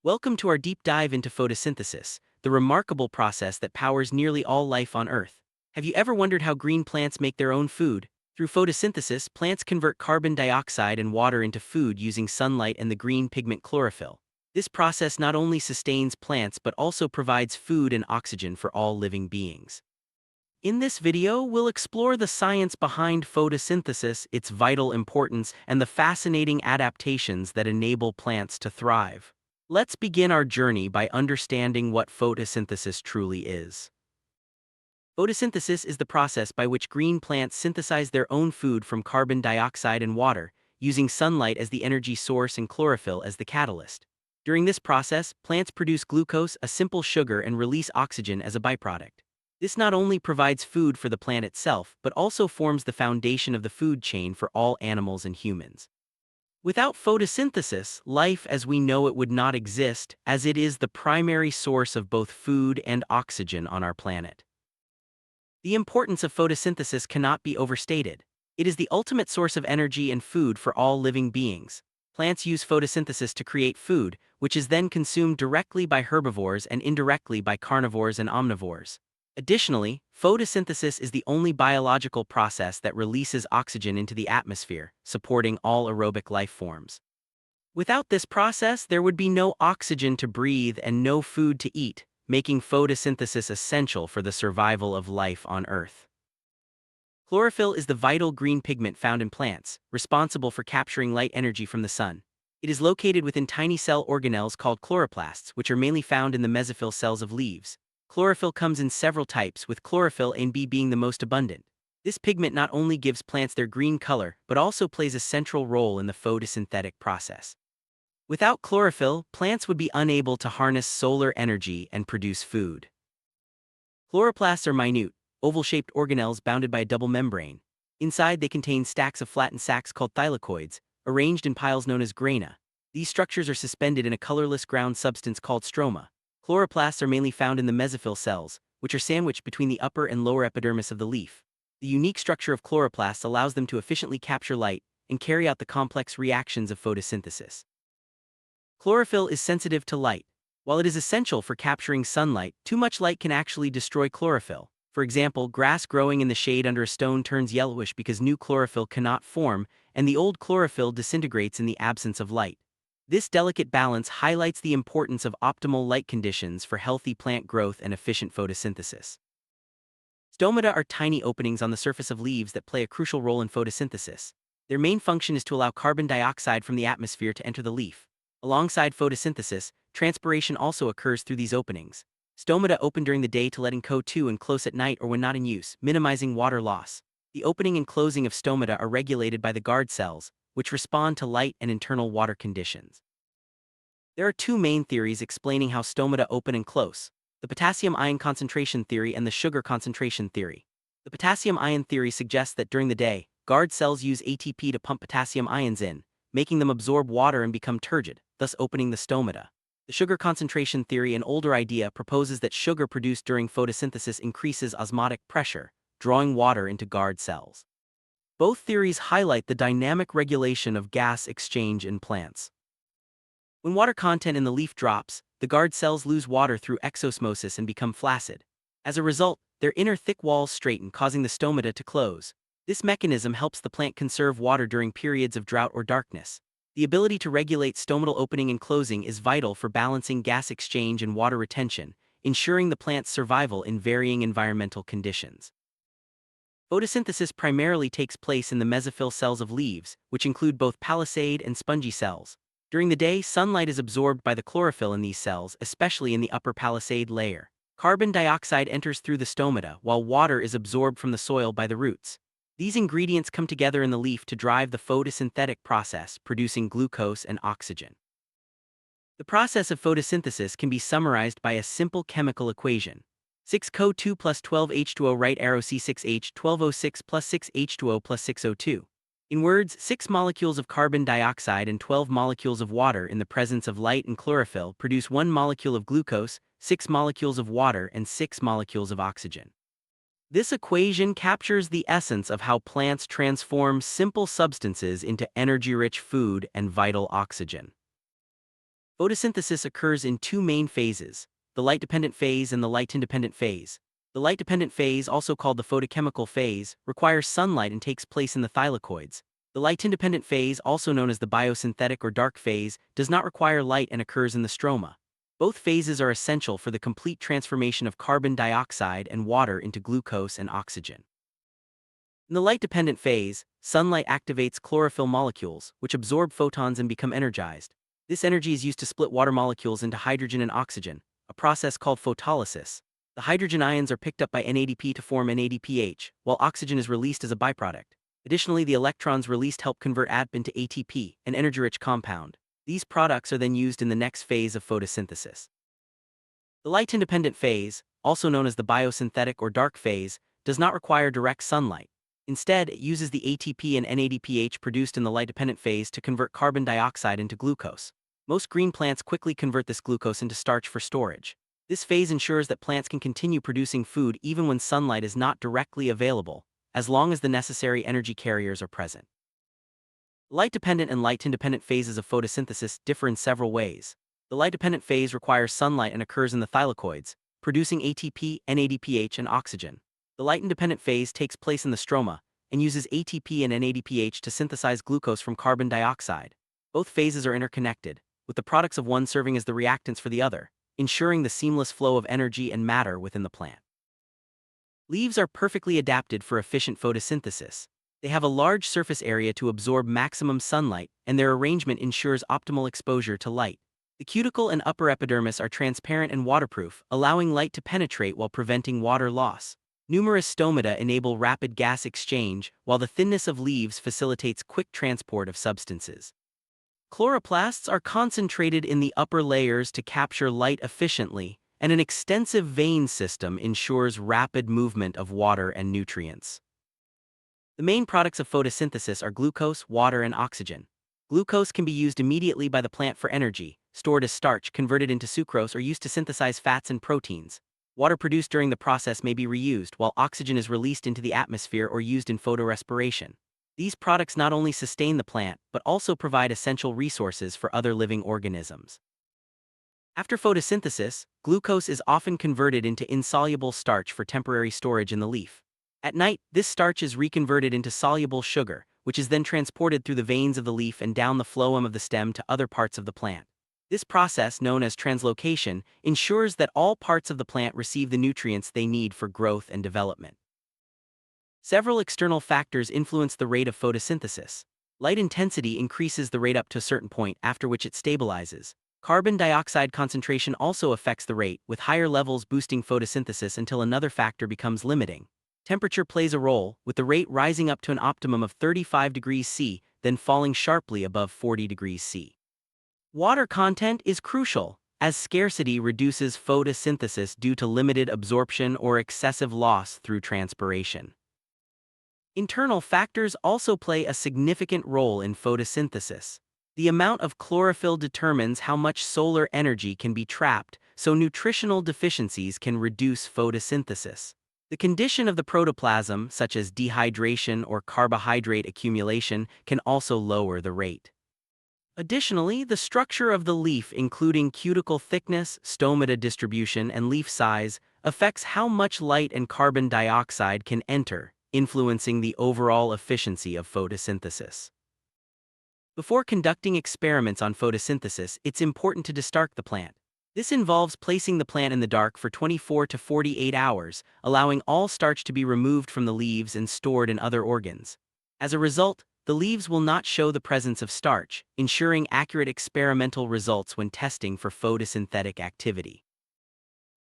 Welcome to our deep dive into photosynthesis, the remarkable process that powers nearly all life on Earth. Have you ever wondered how green plants make their own food? Through photosynthesis, plants convert carbon dioxide and water into food using sunlight and the green pigment chlorophyll. This process not only sustains plants but also provides food and oxygen for all living beings. In this video, we'll explore the science behind photosynthesis, its vital importance, and the fascinating adaptations that enable plants to thrive. Let's begin our journey by understanding what photosynthesis truly is. Photosynthesis is the process by which green plants synthesize their own food from carbon dioxide and water, using sunlight as the energy source and chlorophyll as the catalyst. During this process, plants produce glucose, a simple sugar, and release oxygen as a byproduct. This not only provides food for the plant itself, but also forms the foundation of the food chain for all animals and humans. Without photosynthesis, life as we know it would not exist, as it is the primary source of both food and oxygen on our planet. The importance of photosynthesis cannot be overstated. It is the ultimate source of energy and food for all living beings. Plants use photosynthesis to create food, which is then consumed directly by herbivores and indirectly by carnivores and omnivores. Additionally, photosynthesis is the only biological process that releases oxygen into the atmosphere, supporting all aerobic life forms. Without this process, there would be no oxygen to breathe and no food to eat, making photosynthesis essential for the survival of life on Earth. Chlorophyll is the vital green pigment found in plants, responsible for capturing light energy from the sun. It is located within tiny cell organelles called chloroplasts, which are mainly found in the mesophyll cells of leaves. Chlorophyll comes in several types, with chlorophyll A and B being the most abundant. This pigment not only gives plants their green color, but also plays a central role in the photosynthetic process. Without chlorophyll, plants would be unable to harness solar energy and produce food. Chloroplasts are minute, oval-shaped organelles bounded by a double membrane. Inside, they contain stacks of flattened sacs called thylakoids, arranged in piles known as grana. These structures are suspended in a colorless ground substance called stroma. Chloroplasts are mainly found in the mesophyll cells, which are sandwiched between the upper and lower epidermis of the leaf. The unique structure of chloroplasts allows them to efficiently capture light and carry out the complex reactions of photosynthesis. Chlorophyll is sensitive to light. While it is essential for capturing sunlight, too much light can actually destroy chlorophyll. For example, grass growing in the shade under a stone turns yellowish because new chlorophyll cannot form, and the old chlorophyll disintegrates in the absence of light. This delicate balance highlights the importance of optimal light conditions for healthy plant growth and efficient photosynthesis. Stomata are tiny openings on the surface of leaves that play a crucial role in photosynthesis. Their main function is to allow carbon dioxide from the atmosphere to enter the leaf. Alongside photosynthesis, transpiration also occurs through these openings. Stomata open during the day to let in CO2 and close at night or when not in use, minimizing water loss. The opening and closing of stomata are regulated by the guard cells, which respond to light and internal water conditions. There are two main theories explaining how stomata open and close: the potassium ion concentration theory and the sugar concentration theory. The potassium ion theory suggests that during the day, guard cells use ATP to pump potassium ions in, making them absorb water and become turgid, thus opening the stomata. The sugar concentration theory, an older idea, proposes that sugar produced during photosynthesis increases osmotic pressure, drawing water into guard cells. Both theories highlight the dynamic regulation of gas exchange in plants. When water content in the leaf drops, the guard cells lose water through exosmosis and become flaccid. As a result, their inner thick walls straighten, causing the stomata to close. This mechanism helps the plant conserve water during periods of drought or darkness. The ability to regulate stomatal opening and closing is vital for balancing gas exchange and water retention, ensuring the plant's survival in varying environmental conditions. Photosynthesis primarily takes place in the mesophyll cells of leaves, which include both palisade and spongy cells. During the day, sunlight is absorbed by the chlorophyll in these cells, especially in the upper palisade layer. Carbon dioxide enters through the stomata, while water is absorbed from the soil by the roots. These ingredients come together in the leaf to drive the photosynthetic process, producing glucose and oxygen. The process of photosynthesis can be summarized by a simple chemical equation. 6CO2 plus 12H2O right arrow C6H 12O6 plus 6H2O plus 6O2. In words, 6 molecules of carbon dioxide and 12 molecules of water in the presence of light and chlorophyll produce 1 molecule of glucose, 6 molecules of water, and 6 molecules of oxygen. This equation captures the essence of how plants transform simple substances into energy-rich food and vital oxygen. Photosynthesis occurs in two main phases, the light-dependent phase and the light-independent phase. The light-dependent phase, also called the photochemical phase, requires sunlight and takes place in the thylakoids. The light-independent phase, also known as the biosynthetic or dark phase, does not require light and occurs in the stroma. Both phases are essential for the complete transformation of carbon dioxide and water into glucose and oxygen. In the light-dependent phase, sunlight activates chlorophyll molecules, which absorb photons and become energized. This energy is used to split water molecules into hydrogen and oxygen, a process called photolysis. The hydrogen ions are picked up by NADP to form NADPH, while oxygen is released as a byproduct. Additionally, the electrons released help convert ATP into ATP, an energy-rich compound. These products are then used in the next phase of photosynthesis. The light-independent phase, also known as the biosynthetic or dark phase, does not require direct sunlight. Instead, it uses the ATP and NADPH produced in the light-dependent phase to convert carbon dioxide into glucose. Most green plants quickly convert this glucose into starch for storage. This phase ensures that plants can continue producing food even when sunlight is not directly available, as long as the necessary energy carriers are present. Light-dependent and light-independent phases of photosynthesis differ in several ways. The light-dependent phase requires sunlight and occurs in the thylakoids, producing ATP, NADPH, and oxygen. The light-independent phase takes place in the stroma and uses ATP and NADPH to synthesize glucose from carbon dioxide. Both phases are interconnected, with the products of one serving as the reactants for the other, ensuring the seamless flow of energy and matter within the plant. Leaves are perfectly adapted for efficient photosynthesis. They have a large surface area to absorb maximum sunlight, and their arrangement ensures optimal exposure to light. The cuticle and upper epidermis are transparent and waterproof, allowing light to penetrate while preventing water loss. Numerous stomata enable rapid gas exchange, while the thinness of leaves facilitates quick transport of substances. Chloroplasts are concentrated in the upper layers to capture light efficiently, and an extensive vein system ensures rapid movement of water and nutrients. The main products of photosynthesis are glucose, water, and oxygen. Glucose can be used immediately by the plant for energy, stored as starch, converted into sucrose, or used to synthesize fats and proteins. Water produced during the process may be reused, while oxygen is released into the atmosphere or used in photorespiration. These products not only sustain the plant, but also provide essential resources for other living organisms. After photosynthesis, glucose is often converted into insoluble starch for temporary storage in the leaf. At night, this starch is reconverted into soluble sugar, which is then transported through the veins of the leaf and down the phloem of the stem to other parts of the plant. This process, known as translocation, ensures that all parts of the plant receive the nutrients they need for growth and development. Several external factors influence the rate of photosynthesis. Light intensity increases the rate up to a certain point, after which it stabilizes. Carbon dioxide concentration also affects the rate, with higher levels boosting photosynthesis until another factor becomes limiting. Temperature plays a role, with the rate rising up to an optimum of 35 degrees C, then falling sharply above 40 degrees C. Water content is crucial, as scarcity reduces photosynthesis due to limited absorption or excessive loss through transpiration. Internal factors also play a significant role in photosynthesis. The amount of chlorophyll determines how much solar energy can be trapped, so nutritional deficiencies can reduce photosynthesis. The condition of the protoplasm, such as dehydration or carbohydrate accumulation, can also lower the rate. Additionally, the structure of the leaf, including cuticle thickness, stomata distribution, and leaf size, affects how much light and carbon dioxide can enter, influencing the overall efficiency of photosynthesis. Before conducting experiments on photosynthesis, it's important to destark the plant. This involves placing the plant in the dark for 24 to 48 hours, allowing all starch to be removed from the leaves and stored in other organs. As a result, the leaves will not show the presence of starch, ensuring accurate experimental results when testing for photosynthetic activity.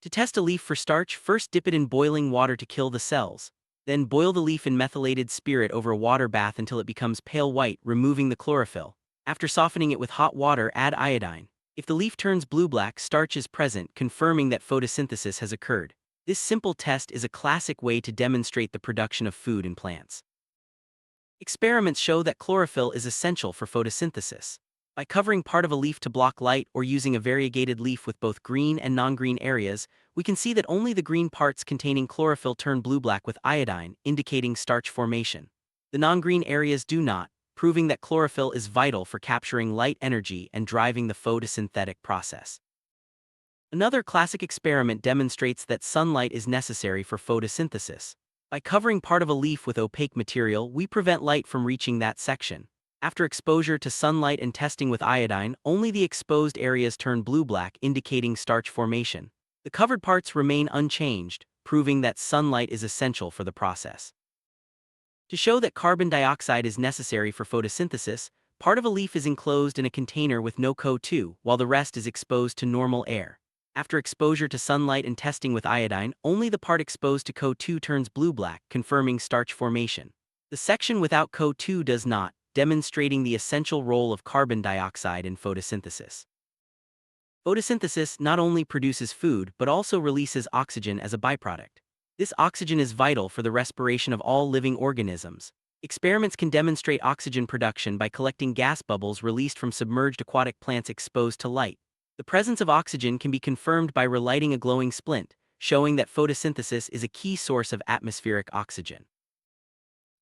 To test a leaf for starch, first dip it in boiling water to kill the cells. Then boil the leaf in methylated spirit over a water bath until it becomes pale white, removing the chlorophyll. After softening it with hot water, add iodine. If the leaf turns blue-black, starch is present, confirming that photosynthesis has occurred. This simple test is a classic way to demonstrate the production of food in plants. Experiments show that chlorophyll is essential for photosynthesis. By covering part of a leaf to block light or using a variegated leaf with both green and non-green areas, we can see that only the green parts containing chlorophyll turn blue-black with iodine, indicating starch formation. The non-green areas do not, proving that chlorophyll is vital for capturing light energy and driving the photosynthetic process. Another classic experiment demonstrates that sunlight is necessary for photosynthesis. By covering part of a leaf with opaque material, we prevent light from reaching that section. After exposure to sunlight and testing with iodine, only the exposed areas turn blue-black, indicating starch formation. The covered parts remain unchanged, proving that sunlight is essential for the process. To show that carbon dioxide is necessary for photosynthesis, part of a leaf is enclosed in a container with no CO2, while the rest is exposed to normal air. After exposure to sunlight and testing with iodine, only the part exposed to CO2 turns blue-black, confirming starch formation. The section without CO2 does not, demonstrating the essential role of carbon dioxide in photosynthesis. Photosynthesis not only produces food but also releases oxygen as a byproduct. This oxygen is vital for the respiration of all living organisms. Experiments can demonstrate oxygen production by collecting gas bubbles released from submerged aquatic plants exposed to light. The presence of oxygen can be confirmed by relighting a glowing splint, showing that photosynthesis is a key source of atmospheric oxygen.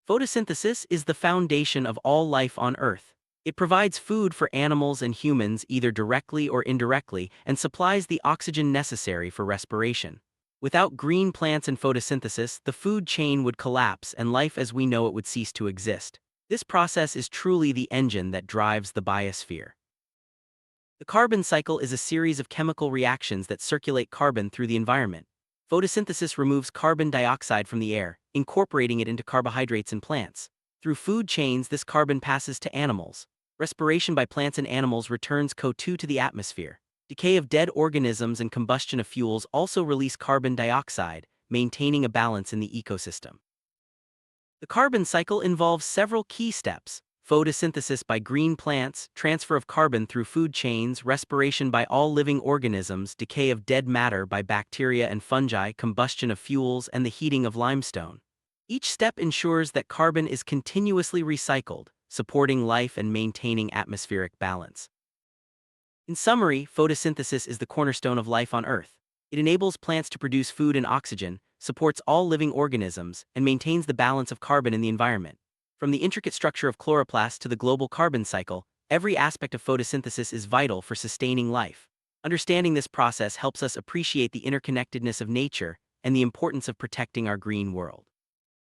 Photosynthesis is the foundation of all life on Earth. It provides food for animals and humans either directly or indirectly and supplies the oxygen necessary for respiration. Without green plants and photosynthesis, the food chain would collapse and life as we know it would cease to exist. This process is truly the engine that drives the biosphere. The carbon cycle is a series of chemical reactions that circulate carbon through the environment. Photosynthesis removes carbon dioxide from the air, incorporating it into carbohydrates in plants. Through food chains, this carbon passes to animals. Respiration by plants and animals returns CO2 to the atmosphere. Decay of dead organisms and combustion of fuels also release carbon dioxide, maintaining a balance in the ecosystem. The carbon cycle involves several key steps: photosynthesis by green plants, transfer of carbon through food chains, respiration by all living organisms, decay of dead matter by bacteria and fungi, combustion of fuels, and the heating of limestone. Each step ensures that carbon is continuously recycled, supporting life and maintaining atmospheric balance. In summary, photosynthesis is the cornerstone of life on Earth. It enables plants to produce food and oxygen, supports all living organisms, and maintains the balance of carbon in the environment. From the intricate structure of chloroplasts to the global carbon cycle, every aspect of photosynthesis is vital for sustaining life. Understanding this process helps us appreciate the interconnectedness of nature and the importance of protecting our green world.